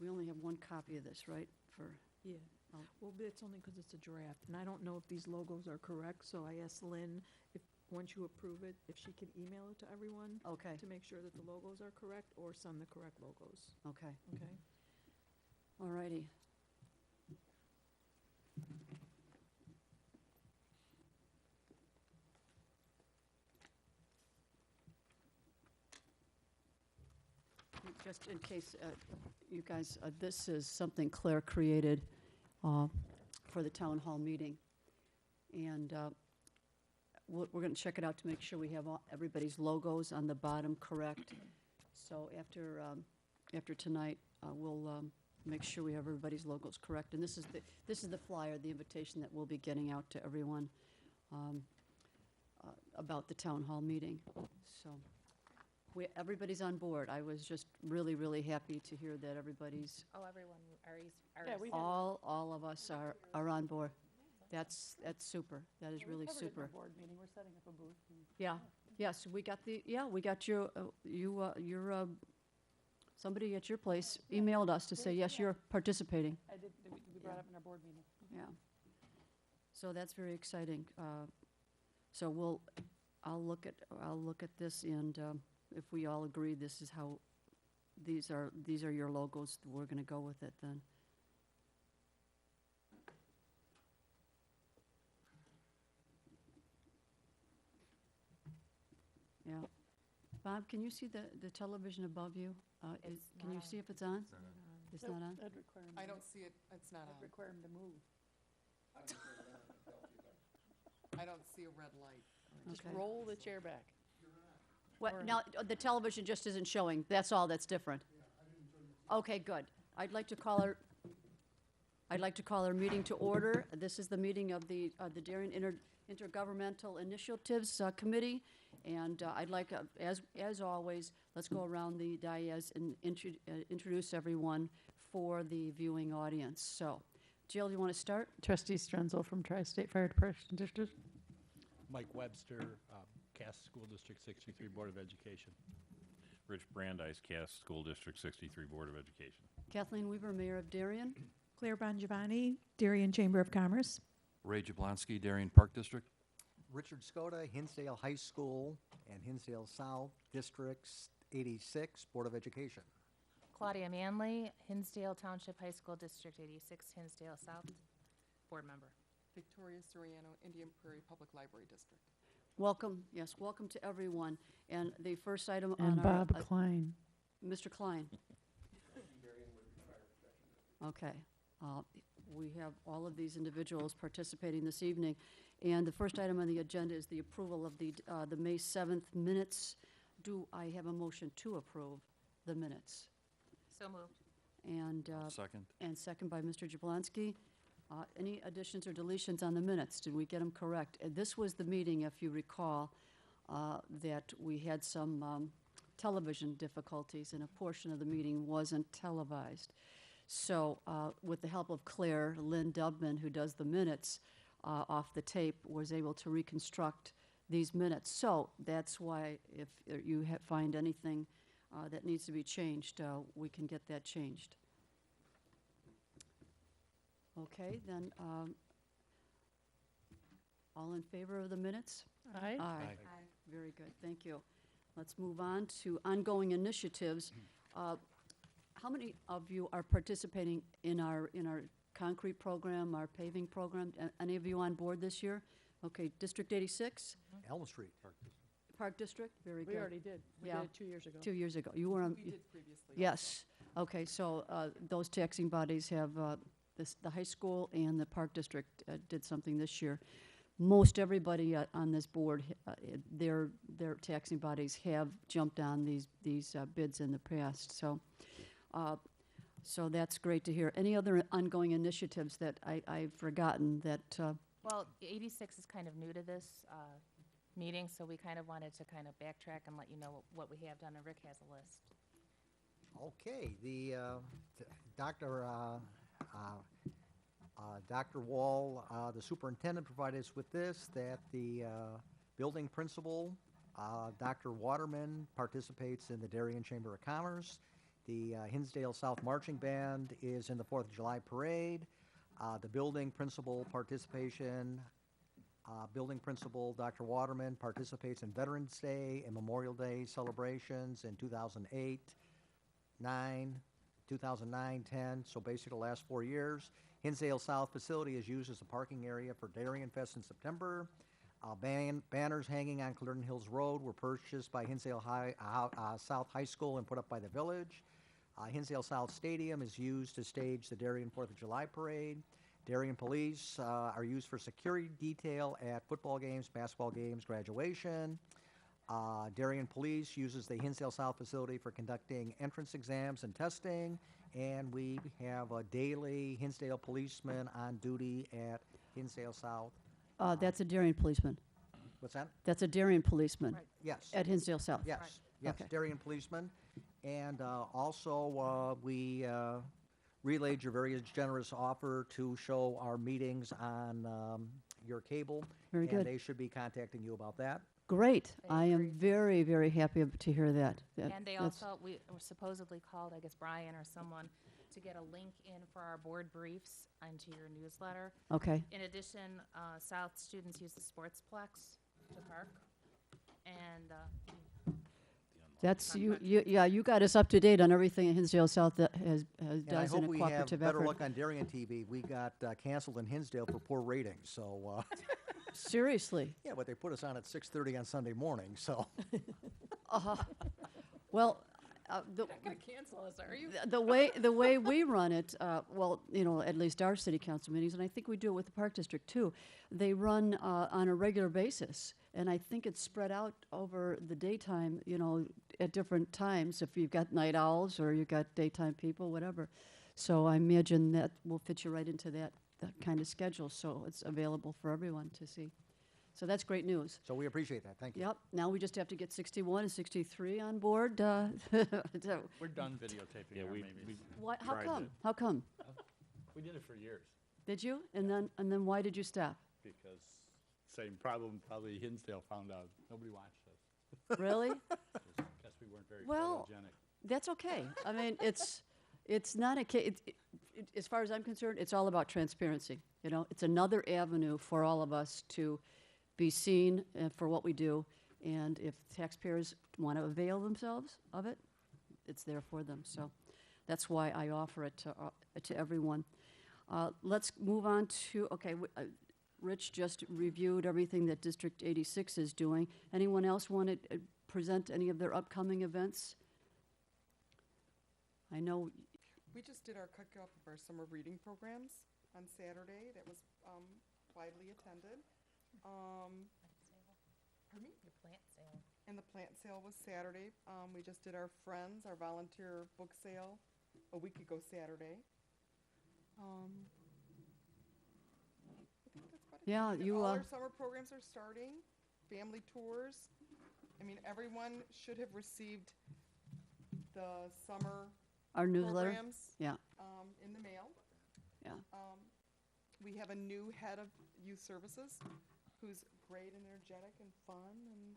we only have one copy of this, right, for, Yeah, Oh. well, but it's only because it's a draft, and I don't know if these logos are correct, so I asked Lynn if, once you approve it, if she could email it to everyone okay, to make sure that the logos are correct, or send the correct logos, okay, okay? all righty. Just in case, you guys, this is something Claire created for the town hall meeting. And we're going to check it out to make sure we have everybody's logos on the bottom correct. So after tonight, we'll make sure we have everybody's logos correct. And this is the flyer, the invitation that we'll be getting out to everyone about the town hall meeting. So everybody's on board. I was just really, really happy to hear that everybody's, Oh, everyone, Yeah, we- all of us are on board. That's super. That is really super. board meeting, we're setting up a booth. Yeah, yes, we got your, somebody at your place emailed us to say, yes, you're participating. I did, we brought up in our board meeting. Yeah. So that's very exciting. So I'll look at this, and if we all agree this is how, these are your logos, we're gonna go with it then. Yeah. Bob, can you see the television above you? Can you see if it's on? It's not on? That'd require him. I don't see it, it's not That'd on. require him to move. I don't see a red light. Just Okay. roll the chair back. What, now, the television just isn't showing, that's all that's different? Okay, good. I'd like to call our meeting to order. This is the meeting of the Darien Intergovernmental Initiatives Committee, and I'd like, as always, let's go around the dais and introduce everyone for the viewing audience. So, Jill, you want to start? Trustee Strenzel from Tri-State Fire Department District. Mike Webster, Cass School District 63 Board of Education. Rich Brandeis, Cass School District 63 Board of Education. Kathleen Weaver, Mayor of Darien. Claire Bongiovanni, Darien Chamber of Commerce. Ray Jablonski, Darien Park District. Richard Skoda, Hinsdale High School and Hinsdale South Districts 86, Board of Education. Claudia Manley, Hinsdale Township High School District 86, Hinsdale South, board member. Victoria Soriano, Indian Prairie Public Library District. Welcome, yes, welcome to everyone. And the first item And on our... Bob Klein. Mr. Klein. Okay. We have all of these individuals participating this evening. And the first item on the agenda is the approval of the May 7th minutes. Do I have a motion to approve the minutes? So moved. And Second. and second by Mr. Jablonski. Any additions or deletions on the minutes? Did we get them correct? This was the meeting, if you recall, that we had some television difficulties, and a portion of the meeting wasn't televised. So with the help of Claire, Lynn Dubman, who does the minutes off the tape, was able to reconstruct these minutes. So that's why if you find anything that needs to be changed, we can get that changed. Okay, then, all in favor of the minutes? Aye. Aye. Very good, thank you. Let's move on to ongoing initiatives. How many of you are participating in our concrete program, our paving program? Any of you on board this year? Okay, District 86, Elm Street. Park District, very good. We already did. We Yeah. did it 2 years ago. 2 years ago. You were on, We did previously. yes. Okay, so those taxing bodies have, the high school and the Park District did something this year. Most everybody on this board, their taxing bodies have jumped on these bids in the past. So that's great to hear. Any other ongoing initiatives that I've forgotten that, Well, 86 is kind of new to this meeting, so we kind of wanted to kind of backtrack and let you know what we have done, and Rick has a list. Okay, Dr. Wall, the superintendent, provided us with this, that the building principal, Dr. Waterman, participates in the Darien Chamber of Commerce. The Hinsdale South Marching Band is in the 4th of July Parade. The building principal participation, building principal Dr. Waterman participates in Veterans Day and Memorial Day celebrations in 2008, 2009, 10, so basically the last 4 years. Hinsdale South facility is used as a parking area for Darien Fest in September. Banners hanging on Clarendon Hills Road were purchased by Hinsdale South High School and put up by the village. Hinsdale South Stadium is used to stage the Darien 4th of July Parade. Darien Police are used for security detail at football games, basketball games, graduation. Darien Police uses the Hinsdale South facility for conducting entrance exams and testing. And we have a daily Hinsdale policeman on duty at Hinsdale South. That's a Darien policeman. What's that? That's a Darien policeman Right. Yes. at Hinsdale South. Yes, yes, Okay. Darien policeman. And also, we relayed your very generous offer to show our meetings on your cable. Very good. And they should be contacting you about that. Great. I I am agree. very, very happy to hear that. And they That's- also, we were supposedly called, I guess Brian or someone, to get a link in for our board briefs onto your newsletter. Okay. In addition, South students use the Sportsplex to park. And That's, you got us up to date on everything in Hinsdale South that has And I does in hope a we have cooperative better effort. luck on Darien TV. We got canceled in Hinsdale for poor ratings, so, Seriously. yeah, but they put us on at 6:30 on Sunday morning, so. Well, Not gonna cancel us, are you? the way we run it, well, at least our city council meetings, and I think we do it with the Park District too, they run on a regular basis. And I think it's spread out over the daytime, at different times, if you've got night owls or you've got daytime people, whatever. So I imagine that will fit you right into that kind of schedule, so it's available for everyone to see. So that's great news. So we appreciate that, thank you. Yep, now we just have to get 61 and 63 on board. We're done videotaping Yeah, our we meetings. How Tried come? to- How come? We did it for years, Did you? And then why did you stop? because same problem, probably Hinsdale found out, nobody watched us. Really? Guess we weren't very Well, photogenic. That's okay. I mean, it's not a case, as far as I'm concerned, it's all about transparency, It's another avenue for all of us to be seen for what we do, and if taxpayers want to avail themselves of it, it's there for them. So that's why I offer it to everyone. Let's move on to, Rich just reviewed everything that District 86 is doing. Anyone else want to present any of their upcoming events? I know, We just did our kickoff of our summer reading programs on Saturday. That was widely attended. Pardon me? your plant sale. And the plant sale was Saturday. We just did our Friends, our volunteer book sale, a week ago Saturday. I think that's about it. Yeah, And you, all our summer programs are starting, family tours. I mean, everyone should have received the summer our newsletter? programs Yeah, in the mail. yeah. We have a new head of youth services who's great and energetic and fun, and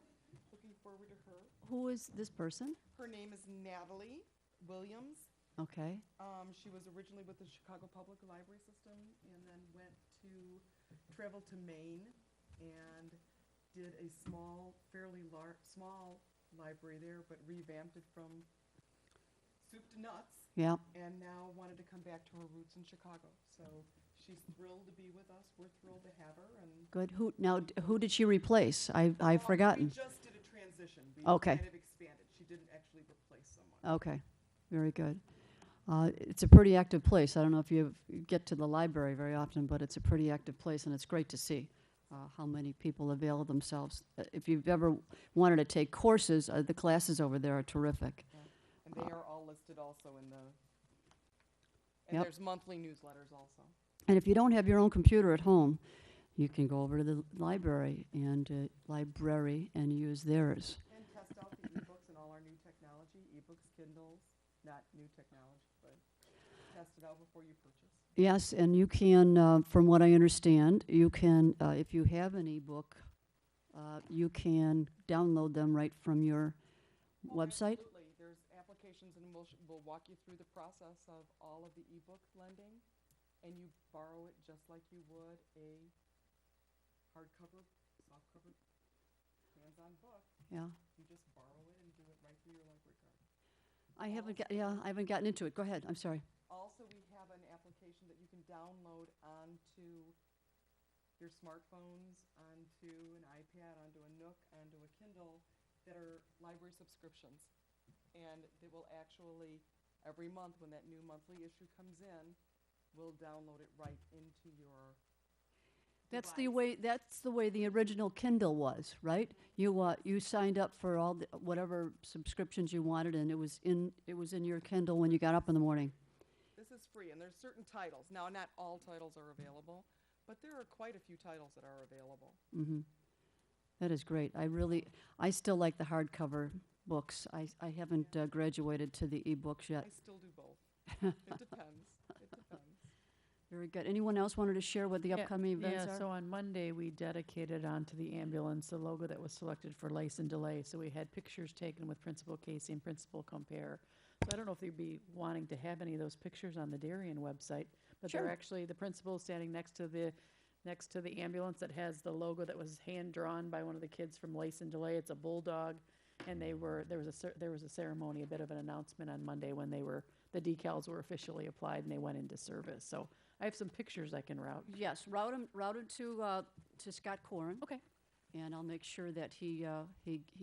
looking forward to her. Who is this person? Her name is Natalie Williams. Okay, She was originally with the Chicago Public Library System and then went to travel to Maine and did a fairly small library there, but revamped it from soup to nuts, yeah. and now wanted to come back to her roots in Chicago. So she's thrilled to be with us. We're thrilled to have her. And Good. Who did she replace? I've forgotten. We just did a transition. We Okay. kind of expanded. She didn't actually replace someone. Okay, very good. It's a pretty active place. I don't know if you get to the library very often, but it's a pretty active place, and it's great to see how many people avail themselves. If you've ever wanted to take courses, the classes over there are terrific. And they are all listed also in the, and Yep. there's monthly newsletters also. And if you don't have your own computer at home, you can go over to the library and use theirs. And test out the ebooks and all our new technology, ebooks, Kindles, not new technology, but test it out before you purchase. Yes, and you can, from what I understand, you can, if you have an ebook, you can download them right from your Oh, website. Absolutely. There's applications applications, and we'll walk you through the process of all of the ebook lending, and you borrow it just like you would a hardcover, softcover, hands-on book. Yeah. You just borrow it and do it right through your library card. I haven't gotten into it. Go ahead, I'm sorry. Also, we have an application that you can download onto your smartphones, onto an iPad, onto a Nook, onto a Kindle, that are library subscriptions. And they will actually, every month when that new monthly issue comes in, we'll download it right into your That's device. the way the original Kindle was, right? You signed up for all whatever subscriptions you wanted, and it was in your Kindle when you got up in the morning. This is free, and there's certain titles. Now, not all titles are available, but there are quite a few titles that are available. Mm-hmm. That is great. I still like the hardcover books. I haven't graduated to the e-books yet. I still do both. It depends. It depends. Very good. Anyone else wanted to share what the upcoming events Yeah, are? so on Monday, we dedicated onto the ambulance the logo that was selected for Lace and Delay. So we had pictures taken with Principal Casey and Principal Compare. So I don't know if they'd be wanting to have any of those pictures on the Darien website, but they're Sure. actually, the principal standing next to the ambulance that has the logo that was hand-drawn by one of the kids from Lace and Delay. It's a bulldog, and there was a ceremony, a bit of an announcement on Monday when the decals were officially applied and they went into service. So I have some pictures I can route. Yes, route 'em to Scott Corin. Okay. And I'll make sure that he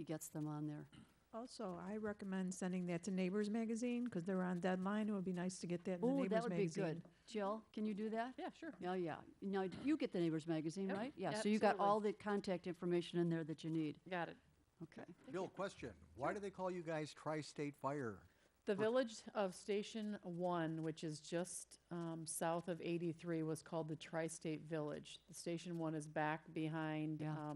gets them on there. Also, I recommend sending that to Neighbors Magazine, because they're on deadline. It would be nice to get that in the Oh, Neighbors that would be Magazine. good. Jill, can you do that? Yeah, sure. Oh, yeah. Now, you get the Neighbors Magazine, Yep, right? Yeah, so you got absolutely. all the contact information in there that you need. Got it. Okay. Bill, question. Why do they call you guys Tri-State Fire? The village of Station 1, which is just south of 83, was called the Tri-State Village. The Station 1 is back behind Yeah.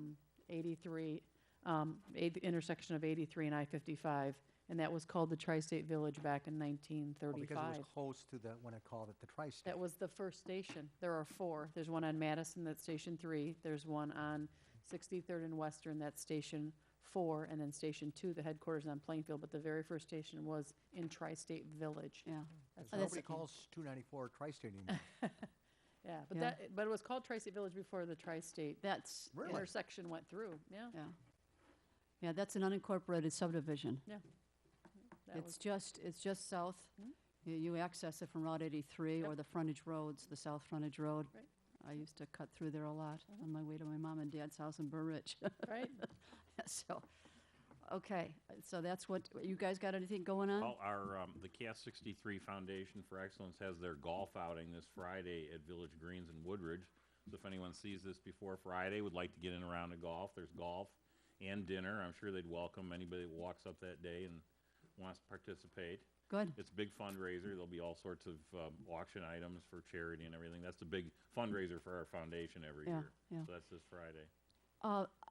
83, the intersection of 83 and I-55, and that was called the Tri-State Village back in Oh, because it 1935. was close to when it called it the Tri-State. That was the first station. There are 4. There's one on Madison, that's Station 3. There's one on 63rd and Western, that's Station 4, and then Station 2, the headquarters on Plainfield, but the very first station was in Tri-State Village. Yeah. That's Because that's- nobody calls 294 Tri-State anymore. Yeah, but Yeah. but it was called Tri-State Village before the Tri-State That's, Really? intersection went through. Yeah, yeah. Yeah, that's an unincorporated subdivision. that It's was, just south. Mhm. You access it from Route 83 or Yep. the frontage roads, the south frontage road. Right. I used to cut through there a lot Mhm. on my way to my mom and dad's house in Burr Ridge. right? So, okay, so that's you guys got anything going on? Well, the CAS 63 Foundation for Excellence has their golf outing this Friday at Village Greens in Woodridge. So if anyone sees this before Friday, would like to get in a round of golf, there's golf and dinner. I'm sure they'd welcome anybody that walks up that day and wants to participate. Good. It's a big fundraiser. There'll be all sorts of auction items for charity and everything. That's the big fundraiser for our foundation every Yeah, year. yeah. So that's this Friday.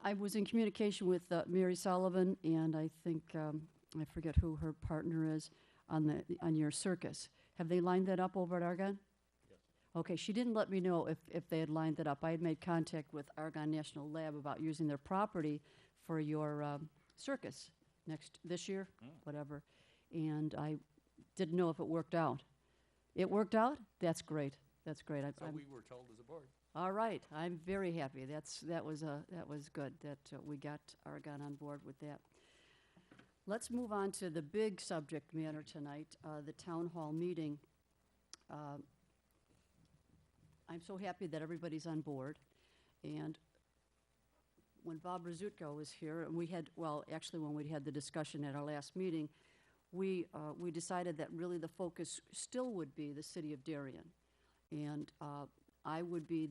I was in communication with Mary Sullivan, and I think, I forget who her partner is, on your circus. Have they lined that up over at Argonne? Yes. Okay, she didn't let me know if they had lined that up. I had made contact with Argonne National Lab about using their property for your circus this year, whatever. And I didn't know if it worked out. It worked out? That's great. That's great. So we were told as a board. All right, I'm very happy. That was good that we got Argonne on board with that. Let's move on to the big subject matter tonight, the town hall meeting. I'm so happy that everybody's on board. And when Bob Rizzuto was here, and when we had the discussion at our last meeting, we decided that really the focus still would be the city of Darien. And I would be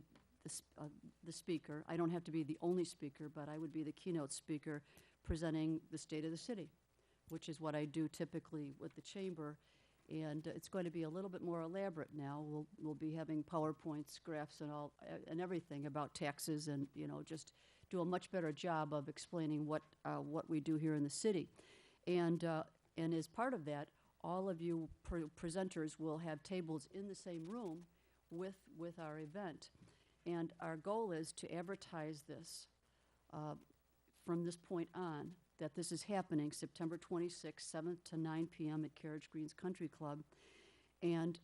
the speaker. I don't have to be the only speaker, but I would be the keynote speaker presenting the state of the city, which is what I do typically with the chamber. And it's going to be a little bit more elaborate now. We'll be having PowerPoints, graphs, and everything about taxes, and just do a much better job of explaining what we do here in the city. And as part of that, all of you presenters will have tables in the same room with our event. And our goal is to advertise this from this point on that this is happening September 26th, 7 to 9 p.m. at Carriage Greens Country Club, and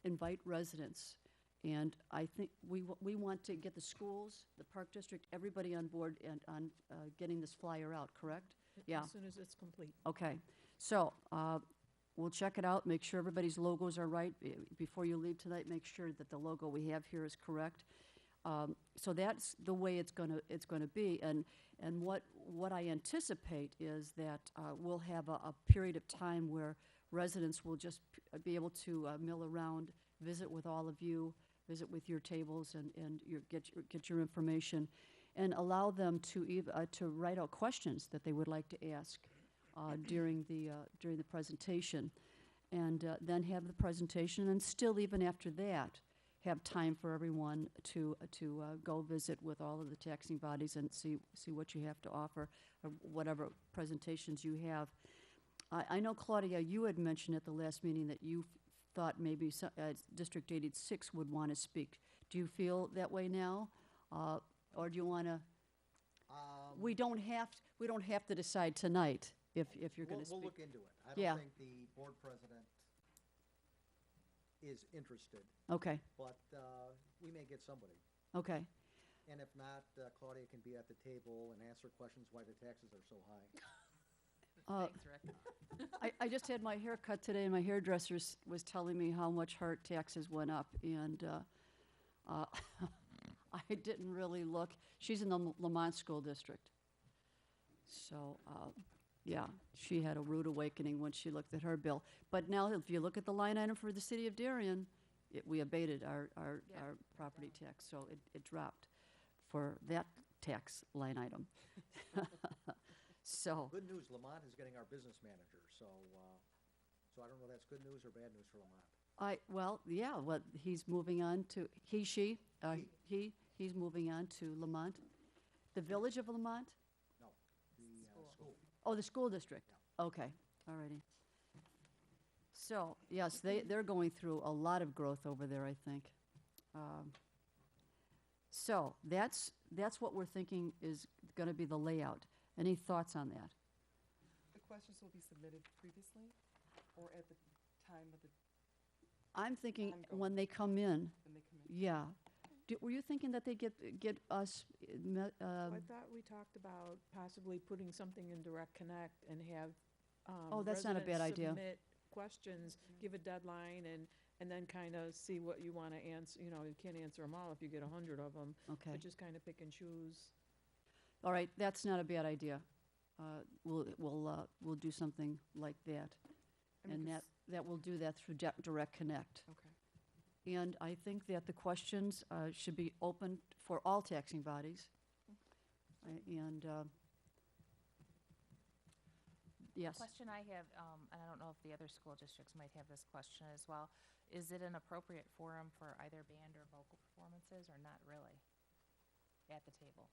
invite residents. And I think we want to get the schools, the Park District, everybody on board and on getting this flyer out, correct? Yeah. As soon as it's complete. Okay, so we'll check it out, make sure everybody's logos are right. Before you leave tonight, make sure that the logo we have here is correct. So that's the way it's gonna be. And what I anticipate is that we'll have a period of time where residents will just be able to mill around, visit with all of you, visit with your tables and get your information, and allow them to write out questions that they would like to ask during the presentation, and then have the presentation, and still even after that, have time for everyone to go visit with all of the taxing bodies and see what you have to offer, or whatever presentations you have. I know, Claudia, you had mentioned at the last meeting that you thought maybe District 86 would want to speak. Do you feel that way now? Or do you want to? We don't have to decide tonight if you're going to speak. We'll look into it. I Yeah. don't think the board president is interested, Okay, but we may get somebody. okay. And if not, Claudia can be at the table and answer questions why the taxes are so high. Thanks, Rick. I just had my hair cut today, and my hairdresser was telling me how much her taxes went up, and I didn't really look. She's in the Lamont School District. So, yeah, she had a rude awakening when she looked at her bill. But now, if you look at the line item for the city of Darien, we abated our property tax, so it dropped for that tax line item. So, Good news, Lamont is getting our business manager, so I don't know if that's good news or bad news for Lamont. he's moving on to, he's moving on to Lamont. The village of Lamont? No, the school. Oh, the school district? Okay, all righty. So, yes, they're going through a lot of growth over there, I think. So, that's what we're thinking is gonna be the layout. Any thoughts on that? The questions will be submitted previously or at the time of the, I'm thinking Ongoing. when they come in, when they come in? yeah. Were you thinking that they get us, I thought we talked about possibly putting something in Direct Connect and have Oh, that's not a bad residents idea. submit questions, give a deadline, and then kind of see what you want to answer. You know, you can't answer them all if you get 100 of them, okay. but just kind of pick and choose. All right, that's not a bad idea. We'll do something like that. I mean, And 'cause- that will do that through Direct Connect. Okay. And I think that the questions should be open for all taxing bodies. And, yes, Question I have, and I don't know if the other school districts might have this question as well, is it an appropriate forum for either band or vocal performances, or not really, at the table?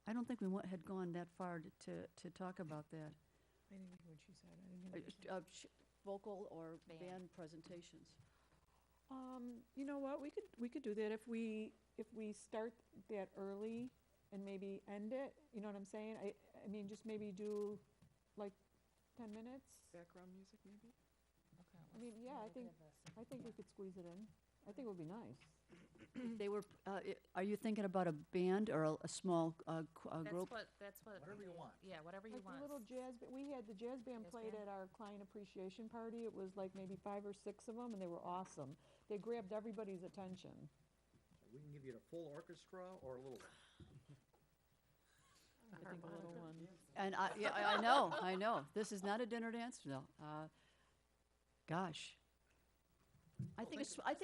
I don't think we had gone that far to talk about that. I didn't hear what she said. I didn't hear what she said. Vocal or Band. band presentations. You know what, we could do that if we start that early and maybe end it, you know what I'm saying? I mean, just maybe do like 10 minutes. Background music, maybe? Okay, I mean, yeah, I think we could squeeze it in. I think it would be nice. They were, are you thinking about a band or a small group? That's what. Whatever you want. Yeah, whatever you Like want. a little jazz, we had the jazz band Jazz played band? at our client appreciation party. It was like maybe 5 or 6 of them, and they were awesome. They grabbed everybody's attention. We can give you the full orchestra or a little. I think a little one. And I know. This is not a dinner dance, no. Gosh. I think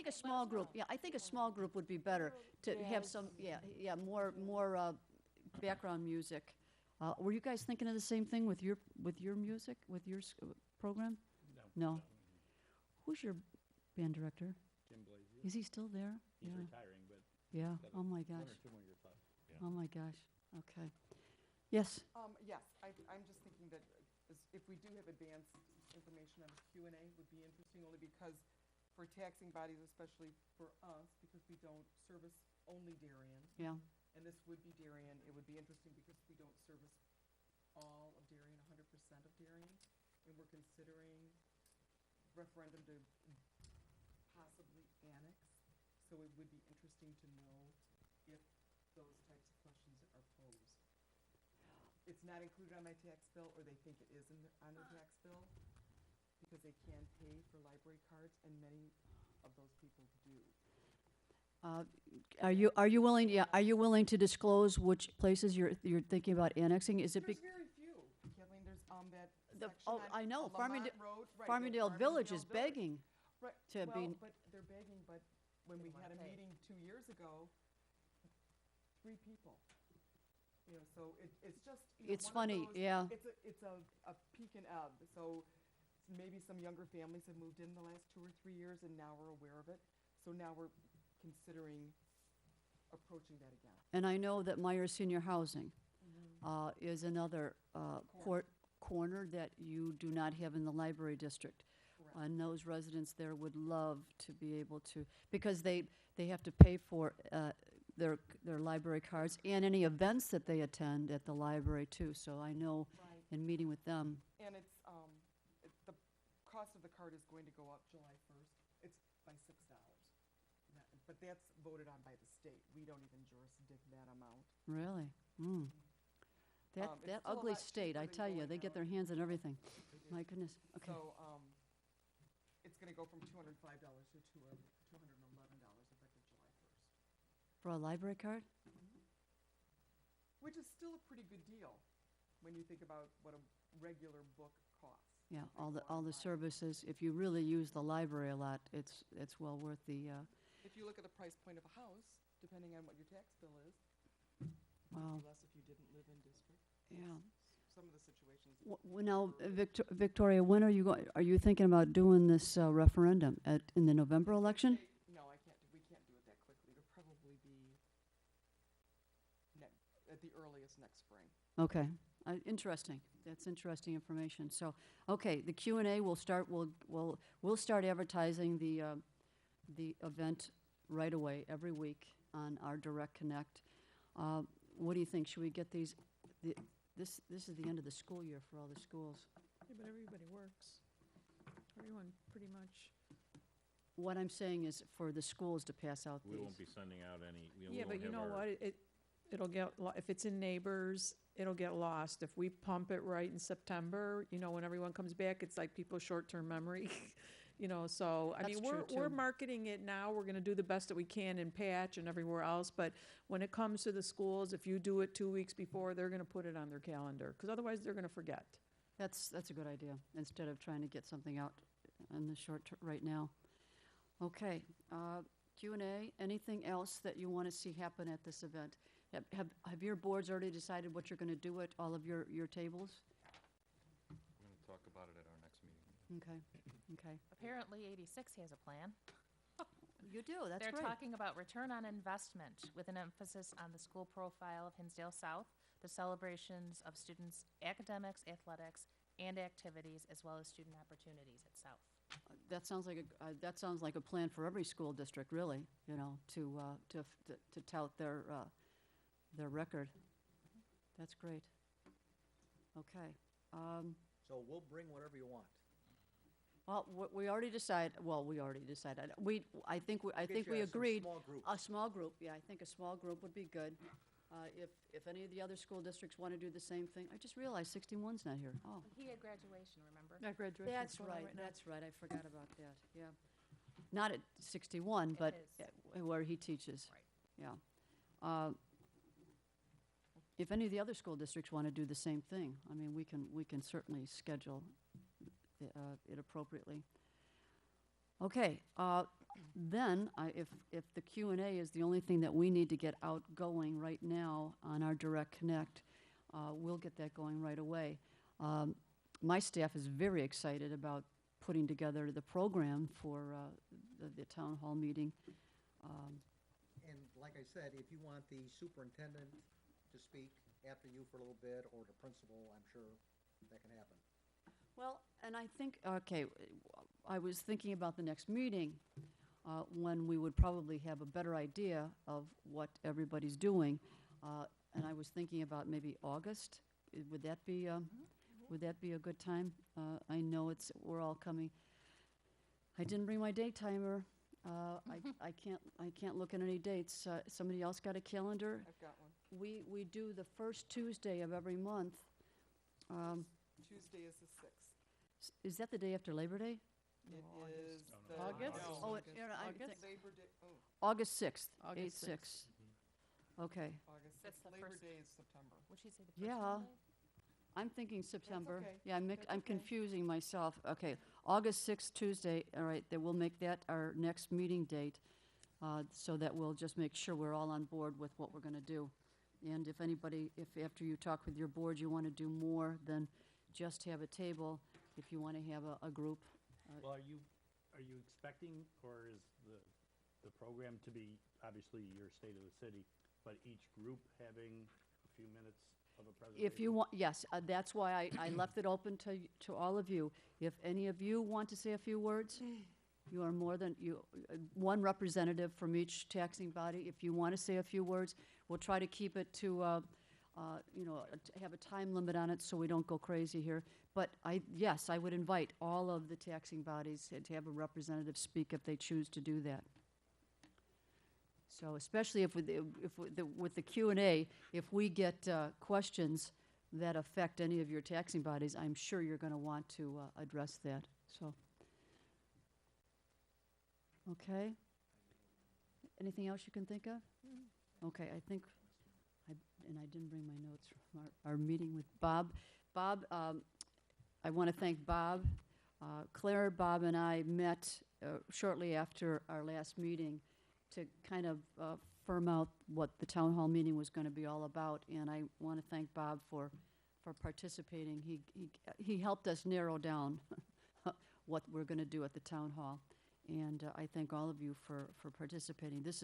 a small group, yeah, I think a small group would be better to have some, more background music. Were you guys thinking of the same thing with your music, with your program? No. Who's your band director? Jim Blazy. Is he still there? He's Yeah. retiring, but Yeah, got oh my one gosh, or two more years left. oh my gosh, okay. Yes, Yes, I'm just thinking that if we do have advanced information on the Q&A would be interesting, only because for taxing bodies, especially for us, because we don't service only Darien, yeah, and this would be Darien. It would be interesting because we don't service all of Darien, 100% of Darien, and we're considering referendum to possibly annex. So it would be interesting to know if those types of questions are posed. It's not included on my tax bill, or they think it is on their tax bill, because they can pay for library cards, and many of those people do. Are you willing, yeah, are you willing to disclose which places you're thinking about annexing? Is it, There's very few, Kathleen. There's that the, section oh, on I know, Lamont Road. Right, yeah, Farmingdale Village is Farmingdale Village. begging Right, to well, be, but they're begging, but when we had a meeting 2 years ago, 3 people. You know, so it's just, you know, it's one of funny, those- yeah. It's a peak and ebb, so maybe some younger families have moved in the last 2 or 3 years, and now we're aware of it. So now we're considering approaching that again. And I know that Meyer Senior Housing is another corner that you do not have in the library district. Correct. And those residents there would love to be able to, because they have to pay for their library cards and any events that they attend at the library too. So I know Right. in meeting with them, And the cost of the card is going to go up July 1st. It's by $6. But that's voted on by the state. We don't even jurisdict that amount. really. That It's still a ugly lot state, cheaper I than tell you, going they get out. their hands on everything. They do. My goodness, okay. So, it's gonna go from $205 to $211 effective July 1st. For a library card? Which is still a pretty good deal when you think about what a regular book costs. Yeah, It's all a the lot of money. services, if you really use the library a lot, it's well worth the, If you look at the price point of a house, depending on what your tax bill is, wow, less if you didn't live in district. yeah. Some of the situations. Now, Victoria, when are you thinking about doing this referendum in the November election? No, we can't do it that quickly. It'll probably be at the earliest next spring. Okay, interesting. That's interesting information. So, okay, the Q&A will start. We'll start advertising the event right away every week on our Direct Connect. What do you think? Should we get these? This is the end of the school year for all the schools. Yeah, but everybody works. Everyone pretty much. What I'm saying is for the schools to pass out We these. won't be sending out any, we Yeah, won't but you have know our- what, it'll get, if it's in neighbors, it'll get lost. If we pump it right in September, you know, when everyone comes back, it's like people's short-term memory. You know, so, I That's mean, true, we're too. marketing it now, we're gonna do the best that we can in Patch and everywhere else, but when it comes to the schools, if you do it 2 weeks before, they're gonna put it on their calendar, because otherwise they're gonna forget. That's a good idea, instead of trying to get something out in the right now. Okay, Q&A, anything else that you want to see happen at this event? Have your boards already decided what you're going to do at all of your tables? We're going to talk about it at our next meeting. Okay. Apparently 86 has a plan. You do, that's They're great. talking about return on investment with an emphasis on the school profile of Hinsdale South, the celebrations of students' academics, athletics, and activities, as well as student opportunities at South. That sounds like a plan for every school district, really, you know, to tout their record. That's great. Okay. So we'll bring whatever you want. Well, we already decided, I think we Get you some agreed. small group. A small group, yeah, I think a small group would be good. If any of the other school districts want to do the same thing, I just realized 61's not here. Oh, He had graduation, remember? That graduation's that's going on right, now. that's right, I forgot about that, yeah. Not at 61, At but his. where he teaches. Right. Yeah. If any of the other school districts want to do the same thing, I mean, we can certainly schedule it appropriately. Okay, then, if the Q&A is the only thing that we need to get outgoing right now on our Direct Connect, we'll get that going right away. My staff is very excited about putting together the program for the town hall meeting. And like I said, if you want the superintendent to speak after you for a little bit, or the principal, I'm sure that can happen. Well, and I think, okay, I was thinking about the next meeting, when we would probably have a better idea of what everybody's doing. And I was thinking about maybe August. Would that be, would that be a good time? I know we're all coming. I didn't bring my date timer. I can't look at any dates. Somebody else got a calendar? I've got one. We do the first Tuesday of every month. Tuesday is the 6th. Is that the day after Labor Day? It is the. August? no, Oh, August. I August? think- Labor Day, oh, August 6th, August 8/6. Okay. August That's 6th. the Labor first- Day is September. Would she say the first Yeah. Monday? I'm thinking September. okay. Yeah, That's I'm okay. confusing myself. Okay, August 6th, Tuesday, all right, then we'll make that our next meeting date, so that we'll just make sure we're all on board with what we're gonna do. And if anybody, if after you talk with your board, you wanna do more than just have a table, if you wanna have a group. Well, are you expecting, or is the program to be, obviously, your state of the city, but each group having a few minutes of a presentation? If you want, yes, that's why I left it open to all of you. If any of you want to say a few words, you are more than, one representative from each taxing body. If you want to say a few words, we'll try to keep it to, have a time limit on it so we don't go crazy here. But yes, I would invite all of the taxing bodies to have a representative speak if they choose to do that. So especially if with the Q&A, if we get questions that affect any of your taxing bodies, I'm sure you're going to want to address that, so. Okay? Anything else you can think of? Okay, I think, and I didn't bring my notes from our meeting with Bob. Bob, I want to thank Bob. Claire, Bob, and I met shortly after our last meeting to kind of firm out what the town hall meeting was going to be all about, and I want to thank Bob for participating. He helped us narrow down what we're going to do at the town hall, and I thank all of you for participating. This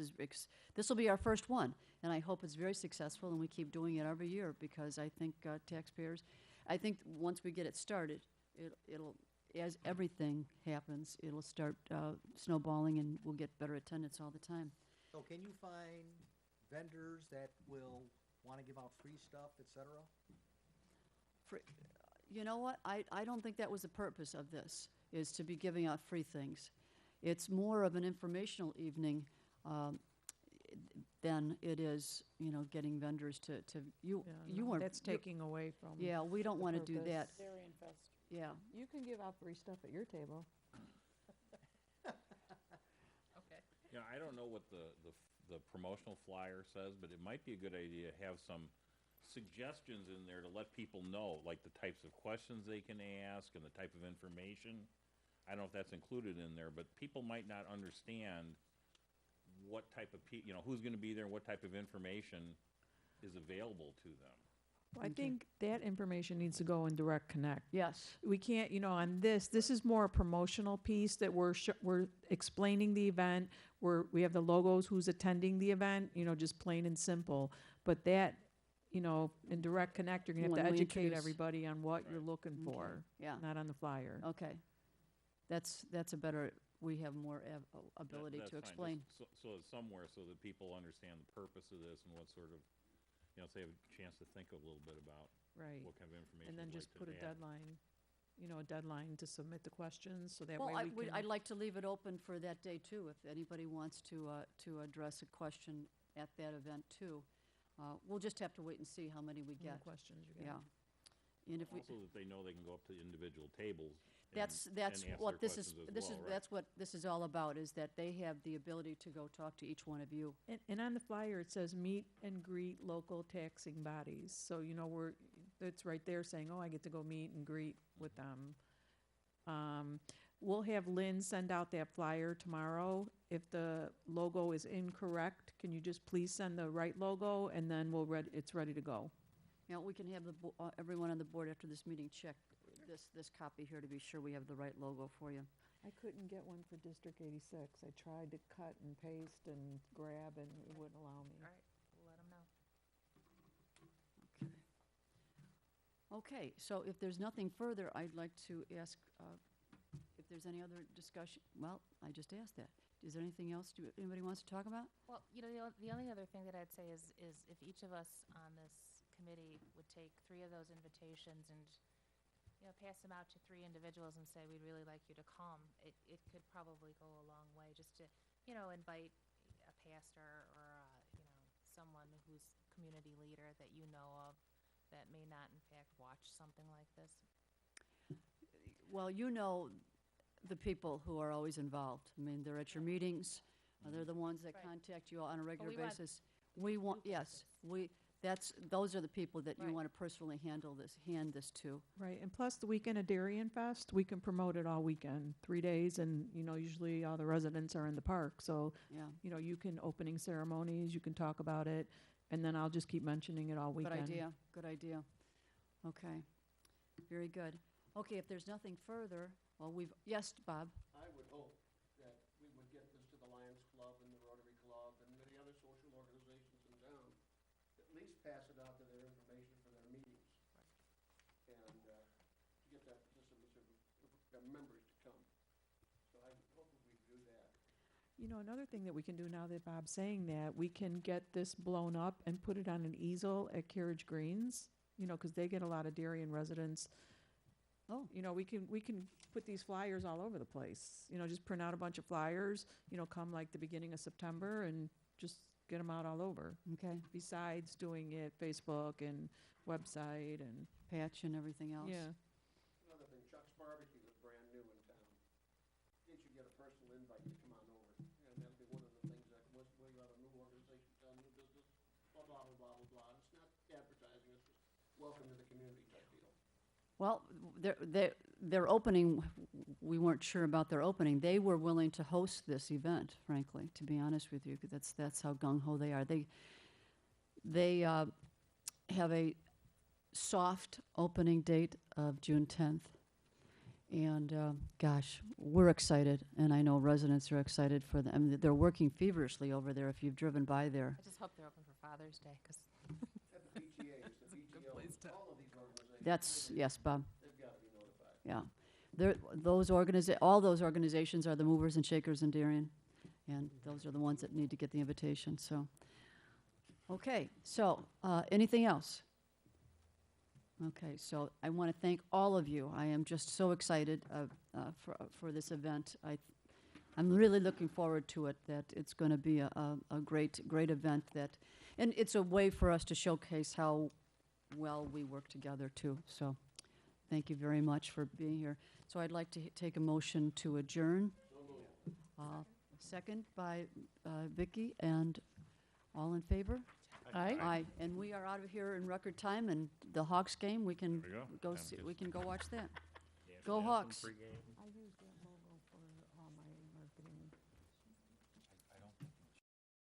will be our first one, and I hope it's very successful, and we keep doing it every year, because I think taxpayers, I think once we get it started, it'll as everything happens, it'll start snowballing, and we'll get better attendance all the time. So can you find vendors that will want to give out free stuff, et cetera? You know what? I don't think that was the purpose of this, is to be giving out free things. It's more of an informational evening than it is, getting vendors to you weren't. That's taking away from. Yeah, we don't the want to do that. purpose. Darien Fest. Yeah. You can give out free stuff at your table. Okay. Yeah, I don't know what the promotional flyer says, but it might be a good idea to have some suggestions in there to let people know, like the types of questions they can ask and the type of information. I don't know if that's included in there, but people might not understand what type of who's gonna be there and what type of information is available to them. Well, I think that information needs to go in Direct Connect. Yes. We can't, on this is more a promotional piece that we're explaining the event. We have the logos, who's attending the event, just plain and simple. But that, in Direct Connect, you're gonna have to When we educate introduce- everybody on what you're looking Okay, for, yeah. not on the flyer. Okay. That's a better, we have more ability That's to fine, explain. just so it's somewhere so that people understand the purpose of this and what sort of, so they have a chance to think a little bit about Right. what kind of information And then they'd just like put a to add. deadline, a deadline to submit the questions, so that Well, way we can. I'd like to leave it open for that day too, if anybody wants to address a question at that event too. We'll just have to wait and see how many we how many get. questions you Yeah. got. And if we, Also that they know they can go up to individual tables. that's and ask what their this is, questions as well, right? that's what this is all about, is that they have the ability to go talk to each one of you. And on the flyer, it says meet and greet local taxing bodies. So, it's right there saying, oh, I get to go meet and greet with them. We'll have Lynn send out that flyer tomorrow. If the logo is incorrect, can you just please send the right logo, and then it's ready to go. We can have everyone on the board after this meeting check this copy here to be sure we have the right logo for you. I couldn't get one for District 86. I tried to cut and paste and grab, and it wouldn't allow me. All right, we'll let them know. Okay, so if there's nothing further, I'd like to ask if there's any other discussion. Well, I just asked that. Is there anything else anybody wants to talk about? Well, you know, the only other thing that I'd say is if each of us on this committee would take 3 of those invitations and, you know, pass them out to 3 individuals and say, we'd really like you to come, it could probably go a long way, just to, you know, invite a pastor or, you know, someone who's community leader that you know of that may not in fact watch something like this. Well, you know the people who are always involved. I mean, they're at your meetings, they're the ones that Right. contact you on a regular we want basis. We want, new yes, those are the people that you Right. want to personally hand this to. Right, and plus the weekend of Darien Fest, we can promote it all weekend, 3 days, and, you know, usually all the residents are in the park, so, Yeah, you know, you can, opening ceremonies, you can talk about it, and then I'll just keep mentioning it all good weekend. idea, good idea. Okay, very good. Okay, if there's nothing further, well, yes, Bob? I would hope that we would get this to the Lions Club and the Rotary Club and many other social organizations in town. At least pass it out to their information for their meetings. And to get that, the members to come. So I hope that we do that. You know, another thing that we can do now that Bob's saying that, we can get this blown up and put it on an easel at Carriage Greens, you know, because they get a lot of Darien residents. Oh. You know, we can put these flyers all over the place, you know, just print out a bunch of flyers, you know, come like the beginning of September and just get them out all over. Okay, Besides doing it Facebook and website and, patch and everything else. yeah. Another thing, Chuck's Barbecue is brand new in town. You should get a personal invite to come on over. And that'll be one of the things that, once we have a new organization, town, new business, blah, blah, blah, blah, blah, blah. It's not advertising, it's just welcome to the community type deal. Well, their opening, we weren't sure about their opening. They were willing to host this event, frankly, to be honest with you, 'cause that's how gung-ho they are. They have a soft opening date of June 10th. And, gosh, we're excited, and I know residents are excited for them. I mean, they're working feverishly over there if you've driven by there. I just hope they're open for Father's Day, because At the BTAs, the BTO, all of these organizations. That's, yes, Bob. They've got to be notified. Yeah. All those organizations are the movers and shakers in Darien, and those are the ones that need to get the invitation, so. Okay, so, anything else? Okay, so I want to thank all of you. I am just so excited for this event. I'm really looking forward to it, that it's going to be a great event and it's a way for us to showcase how well we work together too, so. Thank you very much for being here. So I'd like to take a motion to adjourn. Second by Vicky, and all in favor? Aye. Aye. And we are out of here in record time, and the Hawks game, we can There we go go. see, we can go watch that. Yeah, Go we have some Hawks. pregame. I used